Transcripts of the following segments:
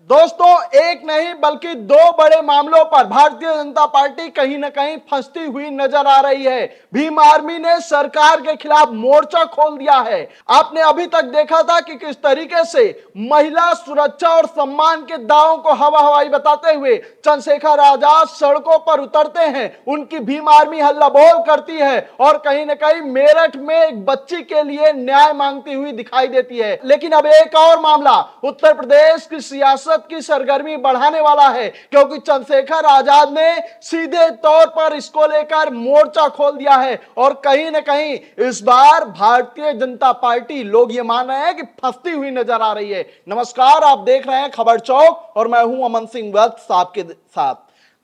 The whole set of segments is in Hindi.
दोस्तों, एक नहीं बल्कि दो बड़े मामलों पर भारतीय जनता पार्टी कहीं ना कहीं फंसती हुई नजर आ रही है। भीम आर्मी ने सरकार के खिलाफ मोर्चा खोल दिया है। आपने अभी तक देखा था कि किस तरीके से महिला सुरक्षा और सम्मान के दावों को हवा हवाई बताते हुए चंद्रशेखर आजाद सड़कों पर उतरते हैं, उनकी भीम आर्मी हल्ला बोल करती है और कहीं ना कहीं मेरठ में एक बच्ची के लिए न्याय मांगती हुई दिखाई देती है। लेकिन अब एक और मामला उत्तर प्रदेश की सियासत की सरगर्मी बढ़ाने वाला है, क्योंकि चंद्रशेखर आजाद ने सीधे तौर पर इसको लेकर मोर्चा खोल दिया है और कहीं ना कहीं इस बार भारतीय जनता पार्टी, लोग ये मान रहे हैं कि फंसती हुई नजर आ रही है। नमस्कार, आप देख रहे हैं खबर चौक और मैं हूं अमन सिंह वत्स आपके साथ।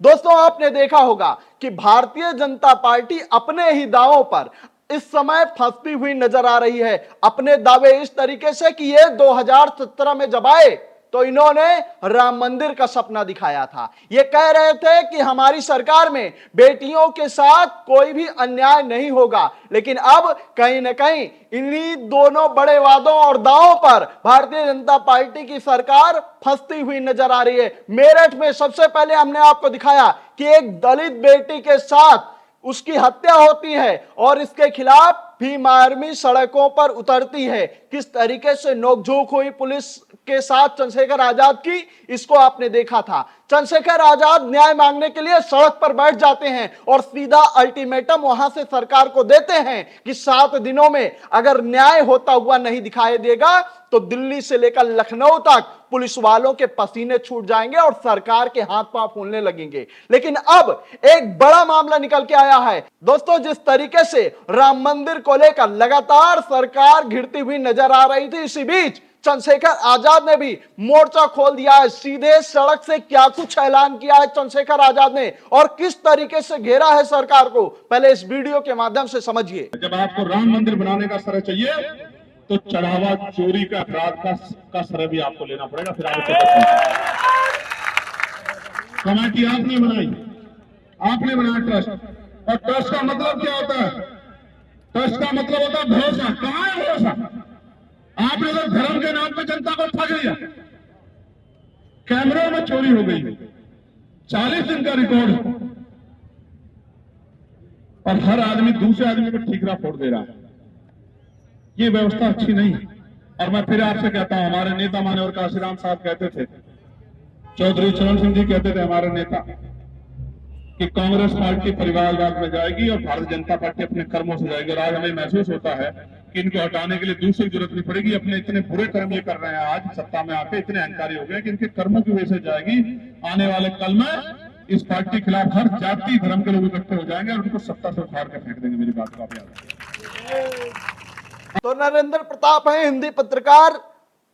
दोस्तों, आपने देखा होगा कि भारतीय जनता पार्टी अपने ही दावों पर इस समय फंसती हुई नजर आ रही है। अपने दावे इस तरीके से कि ये 2017 में जब आए तो इन्होंने राम मंदिर का सपना दिखाया था। ये कह रहे थे कि हमारी सरकार में बेटियों के साथ कोई भी अन्याय नहीं होगा। लेकिन अब कहीं ना कहीं इन्हीं दोनों बड़े वादों और दावों पर भारतीय जनता पार्टी की सरकार फंसती हुई नजर आ रही है। मेरठ में सबसे पहले हमने आपको दिखाया कि एक दलित बेटी के साथ उसकी हत्या होती है और इसके खिलाफ भीम आर्मी सड़कों पर उतरती है। किस तरीके से नोकझोंक हुई पुलिस के साथ चंद्रशेखर आजाद की, इसको आपने देखा था। चंद्रशेखर आजाद न्याय मांगने के लिए सड़क पर बैठ जाते हैं और सीधा अल्टीमेटम वहां से सरकार को देते हैं कि 7 दिनों में अगर न्याय होता हुआ नहीं दिखाई देगा तो दिल्ली से लेकर लखनऊ तक पुलिस वालों के पसीने छूट जाएंगे और सरकार के हाथ पांव फूलने लगेंगे। लेकिन अब एक बड़ा मामला निकल के आया है। दोस्तों, जिस तरीके से राम मंदिर को लेकर लगातार सरकार घिरती हुई नजर आ रही थी, इसी बीच चंद्रशेखर आजाद ने भी मोर्चा खोल दिया है। सीधे सड़क से क्या कुछ ऐलान किया है चंद्रशेखर आजाद ने और किस तरीके से घेरा है सरकार को, पहले इस वीडियो के माध्यम से समझिए। जब आपको राम मंदिर बनाने का श्रेय चाहिए तो चढ़ावा चोरी का अपराध का श्रेय भी आपको लेना पड़ेगा। फिर आपको कमेटी आपने बनाई, आपने बनाया ट्रस्ट, और ट्रस्ट का मतलब क्या होता है? ट्रस्ट का मतलब होता है भरोसा। कहां है भरोसा? आपने तो धर्म के नाम पे जनता को ठग लिया। कैमरों में चोरी हो गई, 40 दिन का रिकॉर्ड, और हर आदमी दूसरे आदमी को ठीकरा फोड़ दे रहा है। ये व्यवस्था अच्छी नहीं है। और मैं फिर आपसे कहता हूं, हमारे नेता मान्यवर काशीराम साहब कहते थे, चौधरी चरण सिंह जी कहते थे हमारे नेता, कि कांग्रेस पार्टी परिवारवाद में जाएगी और भारतीय जनता पार्टी अपने कर्मों से जाएगी। और आज हमें महसूस होता है कि इनको हटाने के लिए दूसरी जरूरत नहीं पड़ेगी। अपने इतने बुरे कर्म ये कर रहे हैं, आज सत्ता में आके इतने अहंकारी हो गए कि इनके कर्मों की वजह से जाएगी। आने वाले कल में इस पार्टी के खिलाफ हर जाति धर्म के लोग इकट्ठे हो जाएंगे और उनको सत्ता से उखाड़ कर फेंक देंगे। मेरी बात को आप याद रखें। तो नरेंद्र प्रताप है, हिंदी पत्रकार,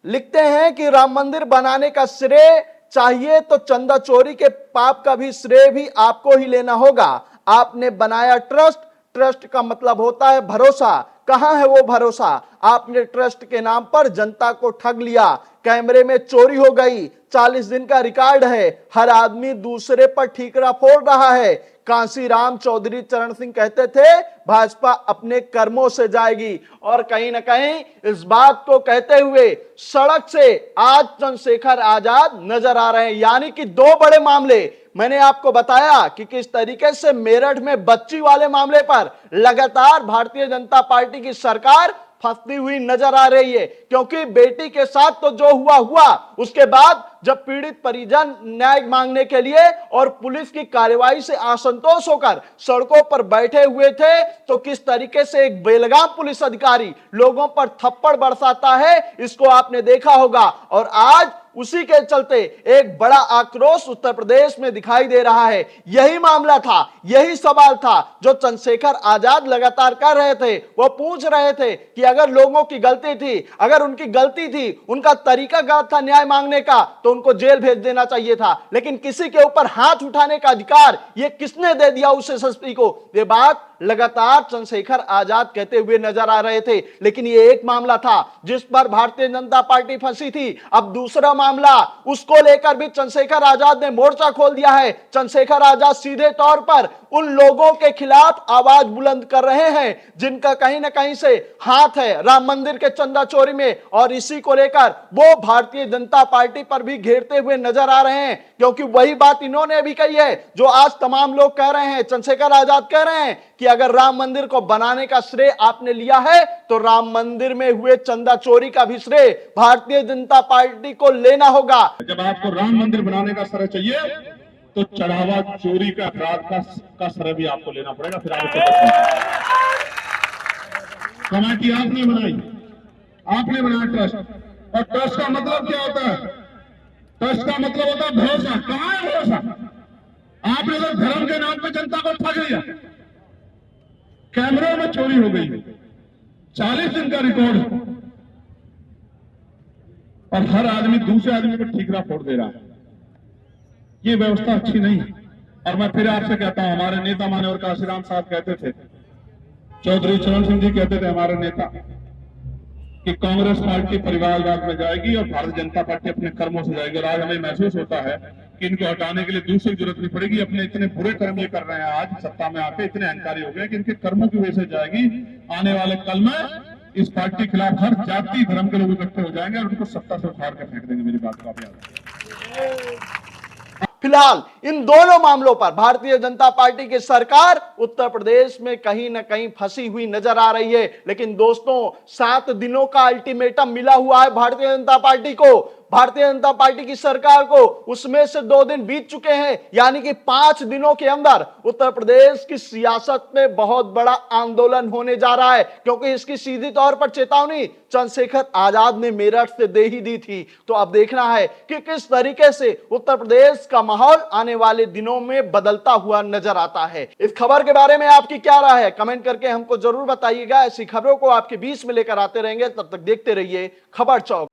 लिखते हैं कि राम मंदिर बनाने का श्रेय चाहिए तो चंदा चोरी के पाप का भी श्रेय भी आपको ही लेना होगा। आपने बनाया ट्रस्ट, ट्रस्ट का मतलब होता है भरोसा। कहां है वो भरोसा? आपने ट्रस्ट के नाम पर जनता को ठग लिया। कैमरे में चोरी हो गई, 40 दिन का रिकॉर्ड है, हर आदमी दूसरे पर ठीकरा फोड़ रहा है। कांशीराम चौधरी चरण सिंह कहते थे भाजपा अपने कर्मों से जाएगी, और कहीं ना कहीं इस बात को कहते हुए सड़क से आज चंद्रशेखर आजाद नजर आ रहे हैं। यानी कि दो बड़े मामले मैंने आपको बताया कि किस तरीके से मेरठ में बच्ची वाले मामले पर लगातार भारतीय जनता पार्टी की सरकार फंसती हुई नजर आ रही है, क्योंकि बेटी के साथ तो जो हुआ हुआ, उसके बाद जब पीड़ित परिजन न्याय मांगने के लिए और पुलिस की कार्रवाई से असंतोष होकर सड़कों पर बैठे हुए थे, तो किस तरीके से एक बेलगाम पुलिस अधिकारी लोगों पर थप्पड़ बरसाता है, इसको आपने देखा होगा। और आज उसी के चलते एक बड़ा आक्रोश उत्तर प्रदेश में दिखाई दे रहा है। यही मामला था, यही सवाल था जो चंद्रशेखर आजाद लगातार कर रहे थे। वो पूछ रहे थे कि अगर लोगों की गलती थी, अगर उनकी गलती थी, उनका तरीका गलत था न्याय मांगने का, तो उनको जेल भेज देना चाहिए था। लेकिन किसी के ऊपर हाथ उठाने का अधिकार ये किसने दे दिया उस एसएसपी को? ये बात लगातार चंद्रशेखर आजाद कहते हुए नजर आ रहे थे, लेकिन ये एक मामला था जिस पर भारतीय जनता पार्टी फंसी थी। अब दूसरा मामला, उसको लेकर भी चंद्रशेखर आजाद ने मोर्चा खोल दिया है। चंद्रशेखर आजाद सीधे तौर पर उन लोगों के खिलाफ आवाज बुलंद कर रहे हैं जिनका कहीं ना कहीं से हाथ है राम मंदिर के चंदा चोरी में, और इसी को लेकर वो भारतीय जनता पार्टी पर भी घेरते हुए नजर आ रहे हैं, क्योंकि वही बात इन्होंने भी कही है जो आज तमाम लोग कह रहे हैं। चंद्रशेखर आजाद कह रहे हैं कि अगर राम मंदिर को बनाने का श्रेय आपने लिया है तो राम मंदिर में हुए चंदा चोरी का भी श्रेय भारतीय जनता पार्टी को लेना होगा। जब आपको राम मंदिर बनाने का श्रेय चाहिए तो चढ़ावा चोरी का अपराध का श्रेय भी आपको लेना पड़ेगा। फिर कमेटी आपने बनाई, आपने बनाया ट्रस्ट, और ट्रस्ट का मतलब क्या होता है? ट्रस्ट का मतलब होता है भरोसा। कहां है भरोसा? आपने तो धर्म के नाम पे जनता को ठग लिया। कैमरों में चोरी हो गई, 40 दिन का रिकॉर्ड, और हर आदमी दूसरे आदमी को ठीकरा फोड़ दे रहा है। ये व्यवस्था अच्छी नहीं। और मैं फिर आपसे कहता हूं, हमारे नेता मान्यवर काशीराम साहब कहते थे, चौधरी चरण सिंह जी कहते थे हमारे नेता, कि कांग्रेस पार्टी परिवारवाद में जाएगी और भारतीय जनता पार्टी अपने कर्मों से जाएगी। और आज हमें महसूस होता है कि इनको हटाने के लिए दूसरी जरूरत नहीं पड़ेगी। अपने इतने बुरे कर्म ये कर रहे हैं, आज सत्ता में आके इतने अहंकारी हो गए कि इनके कर्मों की वजह से जाएगी। आने वाले कल में इस पार्टी के खिलाफ हर जाति धर्म के लोग इकट्ठे हो जाएंगे और उनको सत्ता से उखाड़ कर फेंक देंगे। मेरी बात को आप याद रखिए। फिलहाल इन दोनों मामलों पर भारतीय जनता पार्टी की सरकार उत्तर प्रदेश में कहीं ना कहीं फंसी हुई नजर आ रही है। लेकिन दोस्तों, 7 दिनों का अल्टीमेटम मिला हुआ है भारतीय जनता पार्टी को, भारतीय जनता पार्टी की सरकार को। उसमें से 2 दिन बीत चुके हैं, यानी कि 5 दिनों के अंदर उत्तर प्रदेश की सियासत में बहुत बड़ा आंदोलन होने जा रहा है, क्योंकि इसकी सीधी तौर पर चेतावनी चंद्रशेखर आजाद ने मेरठ से दे ही दी थी। तो अब देखना है कि किस तरीके से उत्तर प्रदेश का माहौल आने वाले दिनों में बदलता हुआ नजर आता है। इस खबर के बारे में आपकी क्या राय है, कमेंट करके हमको जरूर बताइएगा। ऐसी खबरों को आपके बीच में लेकर आते रहेंगे, तब तक देखते रहिए खबर चौक।